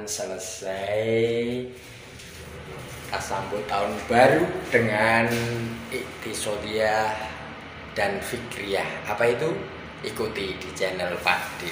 selesai sambut tahun baru dengan Iktisodiyah dan Fikriyah. Apa itu? Ikuti di channel Pak D.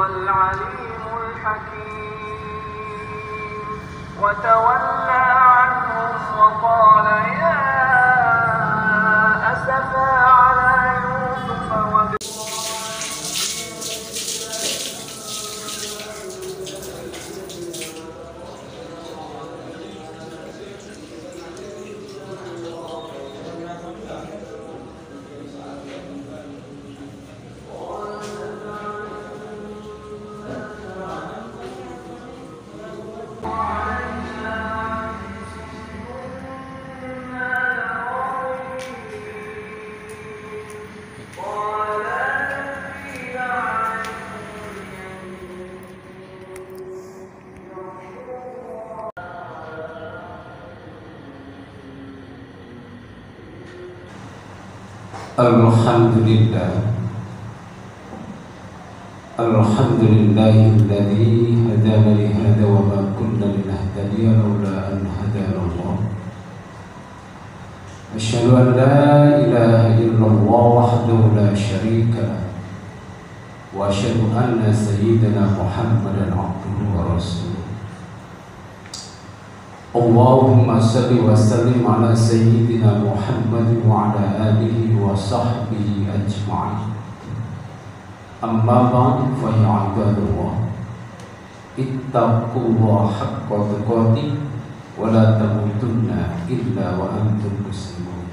هو العليم الحكيم وتولى عنهم وقال يا أسفا على يوسف Alhamdulillahilladzi hadana li hadza wa ma kunna linahtadiya laula an hadana Allah. Asyhadu an la ilaha illallah wahdahu la syarika lah wa asyhadu anna sayyidana Muhammadan abduhu wa rasuluh. Allahumma salli wa sallim ala sayyidina Muhammadin wa ala alihi wa sahbihi ajma'in. Amma ba'du fa ya ibadallah, ittaqullaha haqqa tuqatih wa la tamutunna illa wa antum muslimun.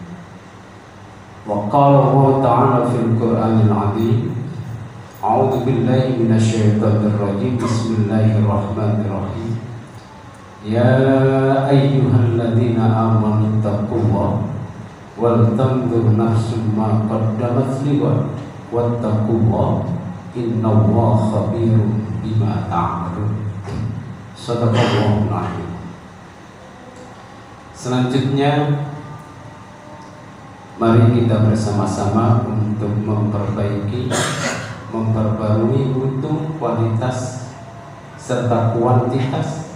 Wa qala Allah ta'ala fil Qur'anil 'azim, a'udzu billahi minasy syaithanir rajim, bismillahirrahmanirrahim. Ya ayyuhalladzina amanu taqullaha wal tanzur nafsum ma qaddamat lighad wattaqullaha innallaha khabirun bima ta'malun. Shadaqallahul azim. Selanjutnya mari kita bersama-sama untuk memperbarui mutu, kualitas serta kuantitas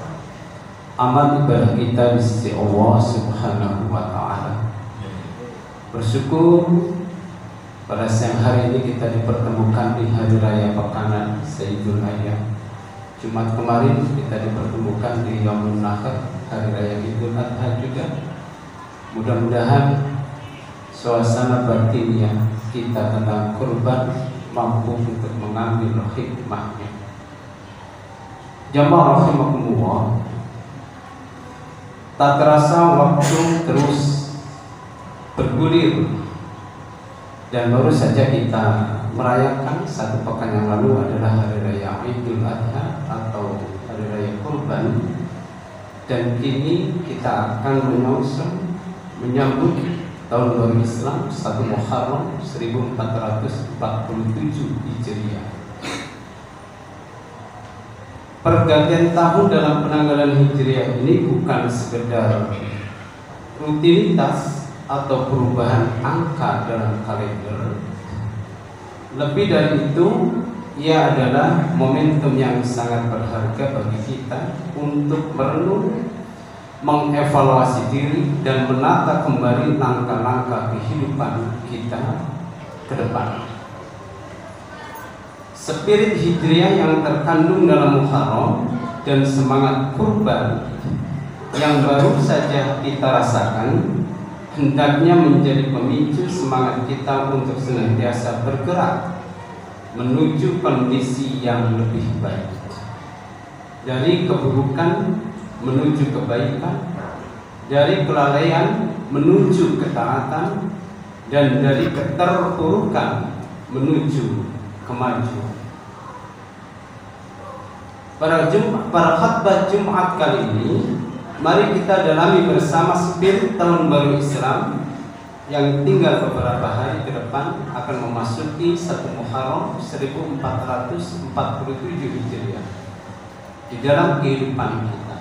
amal ibadah kita di sisi Allah Subhanahu wa ta'ala. Bersyukur pada siang hari ini kita dipertemukan di hari raya Pekanan Sayyidul Ayyam. Jumat kemarin kita dipertemukan di Yaumun Nahar, hari raya Idul Adha juga. Mudah-mudahan suasana batinnya kita tentang kurban mampu untuk mengambil hikmahnya. Jamaah rahimakumullah, tak terasa waktu terus bergulir dan baru saja kita merayakan satu pekan yang lalu adalah hari raya Idul Adha atau hari raya Kurban, dan kini kita akan menyambut tahun baru Islam 1 Muharram 1447 Hijriah. Pergantian tahun dalam penanggalan Hijriah ini bukan sekedar rutinitas atau perubahan angka dalam kalender. Lebih dari itu, ia adalah momentum yang sangat berharga bagi kita untuk merenung, mengevaluasi diri dan menata kembali langkah-langkah kehidupan kita ke depan. Spirit Hijriah yang terkandung dalam Muharram dan semangat kurban yang baru saja kita rasakan hendaknya menjadi pemicu semangat kita untuk senantiasa bergerak menuju kondisi yang lebih baik, dari keburukan menuju kebaikan, dari kelalaian menuju ketaatan, dan dari keterpurukan menuju kemajuan. Pada khutbah Jumat kali ini, mari kita dalami bersama spirit tahun baru Islam yang tinggal beberapa hari ke depan akan memasuki 1 Muharram 1447 Hijriah di dalam kehidupan kita,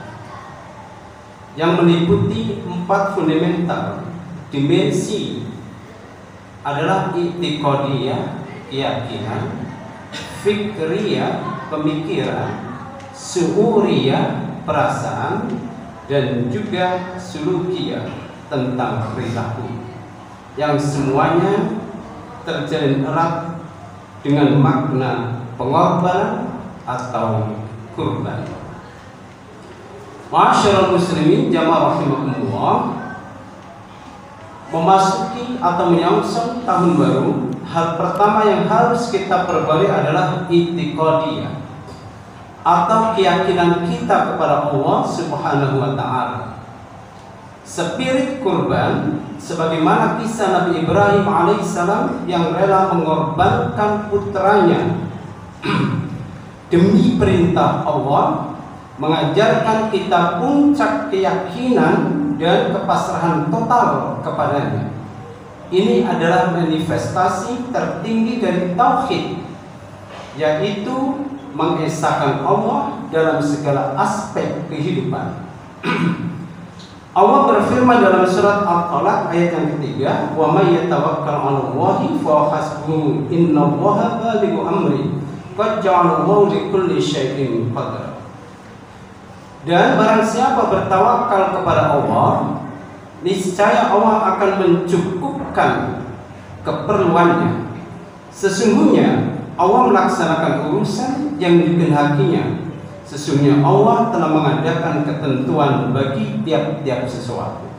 yang meliputi 4 fundamental dimensi adalah i'tiqadiyah, keyakinan, fikriyah, pemikiran, syuuriyah, perasaan, dan juga sulukiyah, tentang perilaku, yang semuanya terjalin erat dengan makna pengorbanan atau kurban. Ma'asyiral muslimin jamaah rahimakumullah, memasuki atau menyongsong tahun baru, hal pertama yang harus kita perbarui adalah i'tiqadiyah atau keyakinan kita kepada Allah Subhanahu wa ta'ala. Spirit kurban sebagaimana kisah Nabi Ibrahim alaihissalam yang rela mengorbankan putranya demi perintah Allah, mengajarkan kita puncak keyakinan dan kepasrahan total kepadanya. Ini adalah manifestasi tertinggi dari tauhid, yaitu mengesahkan Allah dalam segala aspek kehidupan. Allah berfirman dalam surat At-Talaq ayat yang ketiga, "Wa may yatawakkal 'alallahi fa hasbuhu innallaha balighu amri qad ja'alallahu likulli syai'in qadar." Dan barang siapa bertawakal kepada Allah, niscaya Allah akan mencukupkan keperluannya. Sesungguhnya Allah melaksanakan urusan yang dikehendakinya. Sesungguhnya Allah telah mengadakan ketentuan bagi tiap-tiap sesuatu.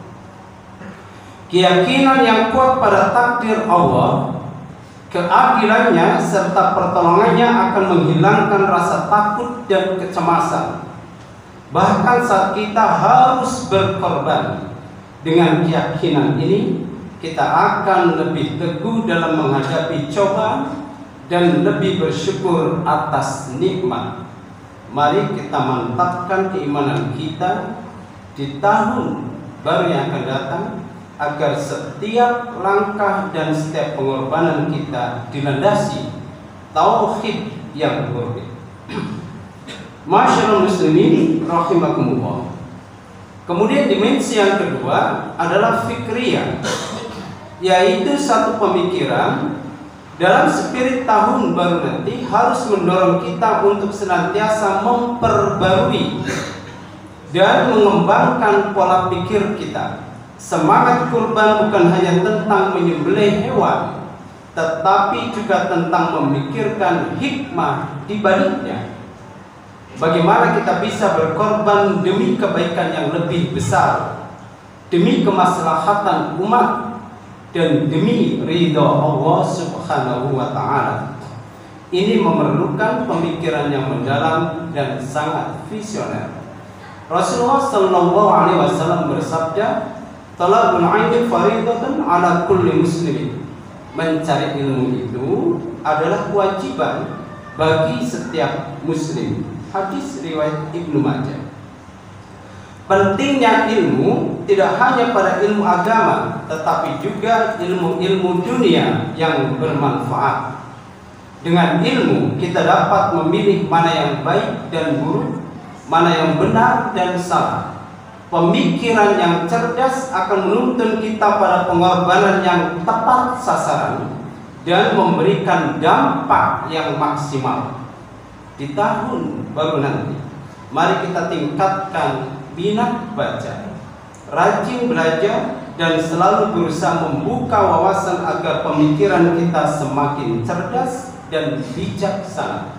Keyakinan yang kuat pada takdir Allah, keadilannya serta pertolongannya akan menghilangkan rasa takut dan kecemasan. Bahkan saat kita harus berkorban, dengan keyakinan ini kita akan lebih teguh dalam menghadapi cobaan dan lebih bersyukur atas nikmat. Mari kita mantapkan keimanan kita di tahun baru yang akan datang, agar setiap langkah dan setiap pengorbanan kita dilandasi tauhid yang murni. Masyaallah muslimin rahimakumullah. Kemudian dimensi yang kedua adalah fikriyah, yaitu satu pemikiran dalam spirit tahun baru nanti harus mendorong kita untuk senantiasa memperbarui dan mengembangkan pola pikir kita. Semangat kurban bukan hanya tentang menyembelih hewan, tetapi juga tentang memikirkan hikmah di baliknya. Bagaimana kita bisa berkorban demi kebaikan yang lebih besar, demi kemaslahatan umat, dan demi ridha Allah Subhanahu wa ta'ala. Ini memerlukan pemikiran yang mendalam dan sangat visioner. Rasulullah sallallahu alaihi wasallam bersabda, "Talabul ilmi fariidatun 'ala kulli muslimin." Mencari ilmu itu adalah kewajiban bagi setiap muslim. Hadis riwayat Ibnu Majah. Pentingnya ilmu tidak hanya pada ilmu agama, tetapi juga ilmu-ilmu dunia yang bermanfaat. Dengan ilmu kita dapat memilih mana yang baik dan buruk, mana yang benar dan salah. Pemikiran yang cerdas akan menuntun kita pada pengorbanan yang tepat sasaran dan memberikan dampak yang maksimal. Di tahun baru nanti, mari kita tingkatkan minat baca, rajin belajar, dan selalu berusaha membuka wawasan agar pemikiran kita semakin cerdas dan bijaksana.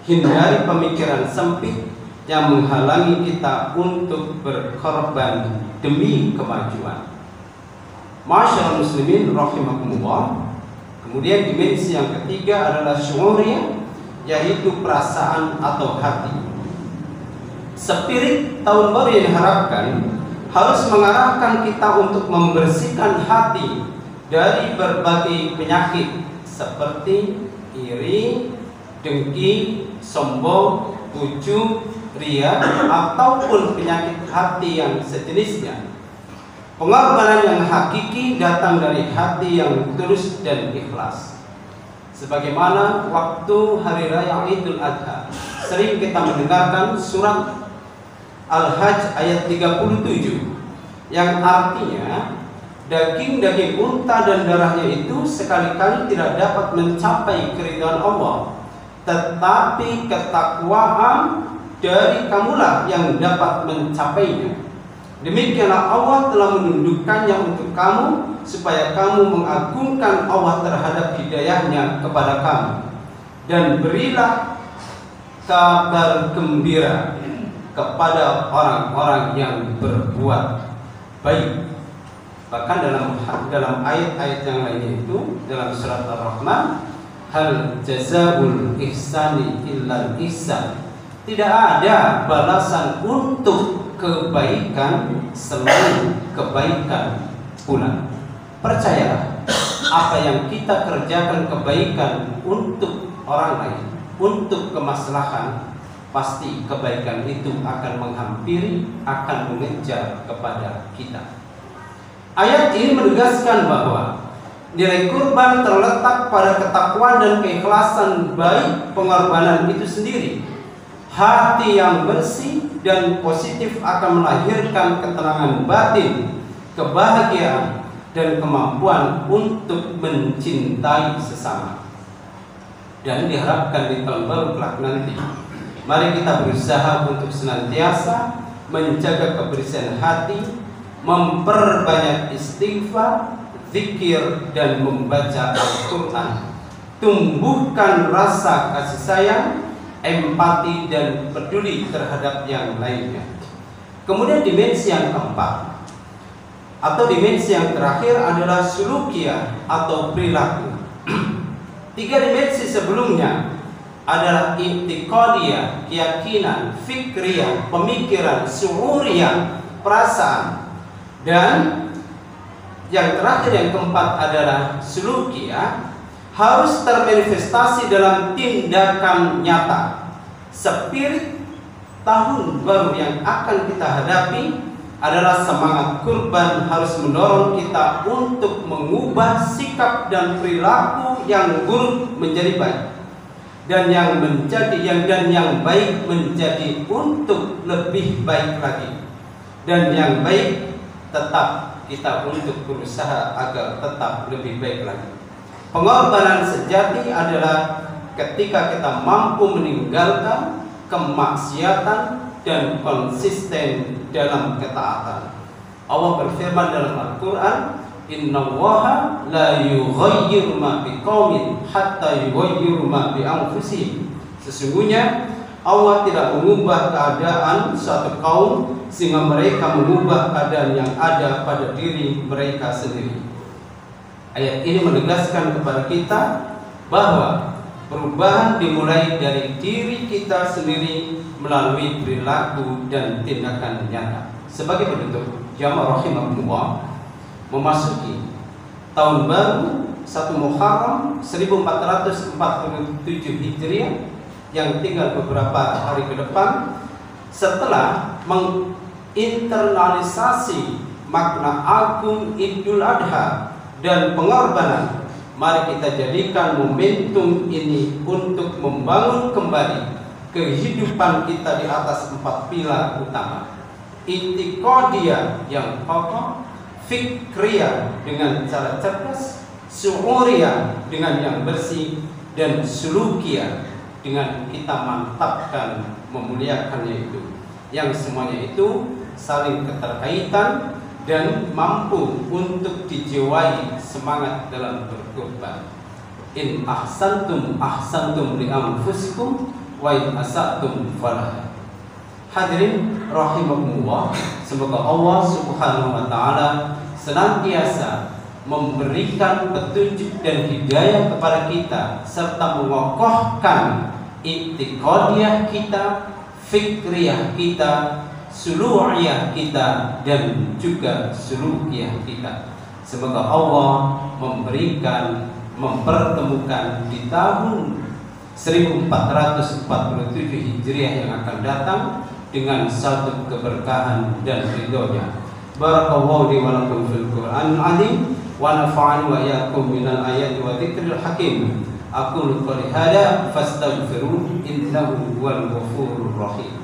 Hindari pemikiran sempit yang menghalangi kita untuk berkorban demi kemajuan. Masyaallah muslimin rahimakumullah. Kemudian dimensi yang ketiga adalah syuuriyah, yaitu perasaan atau hati. Spirit tahun baru yang diharapkan harus mengarahkan kita untuk membersihkan hati dari berbagai penyakit seperti iri, dengki, sombong, ujub, ria, ataupun penyakit hati yang sejenisnya. Pengorbanan yang hakiki datang dari hati yang tulus dan ikhlas. Sebagaimana waktu hari raya Idul Adha, sering kita mendengarkan surat Al-Hajj ayat 37 yang artinya daging-daging unta dan darahnya itu sekali-kali tidak dapat mencapai keridhaan Allah, tetapi ketakwaan dari kamulah yang dapat mencapainya. Demikianlah Allah telah menundukkannya untuk kamu, supaya kamu mengagungkan Allah terhadap hidayahnya kepada kamu. Dan berilah kabar gembira kepada orang-orang yang berbuat baik. Bahkan dalam ayat-ayat yang lainnya itu, dalam surat Ar-Rahman, hal jazaul ihsani illal ihsan. Tidak ada balasan untuk kebaikan selain kebaikan pula. Percayalah, apa yang kita kerjakan kebaikan untuk orang lain, untuk kemaslahan, pasti kebaikan itu akan menghampiri, akan mengejar kepada kita. Ayat ini menegaskan bahwa nilai kurban terletak pada ketakwaan dan keikhlasan baik pengorbanan itu sendiri. Hati yang bersih dan positif akan melahirkan ketenangan batin, kebahagiaan, dan kemampuan untuk mencintai sesama. Dan diharapkan di tahun baru kelak nanti, mari kita berusaha untuk senantiasa menjaga kebersihan hati, memperbanyak istighfar, zikir, dan membaca Al-Quran. Tumbuhkan rasa kasih sayang, empati, dan peduli terhadap yang lainnya. Kemudian dimensi yang keempat atau dimensi yang terakhir adalah sulukiyah atau perilaku. 3 dimensi sebelumnya adalah i'tiqadiyah, keyakinan, fikriyah, pemikiran, syuuriyah, perasaan. Dan yang terakhir, yang keempat adalah sulukiyah, harus termanifestasi dalam tindakan nyata. Spirit tahun baru yang akan kita hadapi adalah semangat kurban harus mendorong kita untuk mengubah sikap dan perilaku yang buruk menjadi baik, dan yang baik menjadi untuk lebih baik lagi, dan yang baik tetap kita untuk berusaha agar tetap lebih baik lagi. Pengorbanan sejati adalah ketika kita mampu meninggalkan kemaksiatan dan konsisten dalam ketaatan. Allah berfirman dalam Al-Quran, Innallaha la yughayyiru ma biqaumin hatta yughayyiru ma bi anfusihim. Sesungguhnya Allah tidak mengubah keadaan suatu kaum sehingga mereka mengubah keadaan yang ada pada diri mereka sendiri. Ayat ini menegaskan kepada kita bahwa perubahan dimulai dari diri kita sendiri melalui perilaku dan tindakan nyata. Sebagai penutup, jamaah rahimakumullah, memasuki tahun baru 1 Muharram 1447 Hijriah yang tinggal beberapa hari ke depan, setelah menginternalisasi makna agung Idul Adha dan pengorbanan, mari kita jadikan momentum ini untuk membangun kembali kehidupan kita di atas 4 pilar utama. I'tiqadiyah yang kokoh, fikriyah dengan cara cerdas, syuuriyah dengan yang bersih, dan sulukiyah dengan kita mantapkan memuliakannya itu, yang semuanya itu saling keterkaitan dan mampu untuk dijiwai semangat dalam berkorban. In ahsantum ahsantum li anfusikum wa in asatum falaha. Hadirin rahimakumullah, semoga Allah Subhanahu wa taala senantiasa memberikan petunjuk dan hidayah kepada kita, serta mengokohkan i'tiqadiyah kita, fikriyah kita, sulu'iyah kita, dan juga sulukiyah kita. Semoga Allah mempertemukan di tahun 1447 Hijriah yang akan datang dengan satu keberkahan dan ridhonya. Barakallahu li wa lakum fil Qur'anil azim wa nafa'ani wa iyyakum minal ayati wa dzikril hakim. Aqulu qouli hadza fastaghfiruhu innahu huwal ghafurur rahim.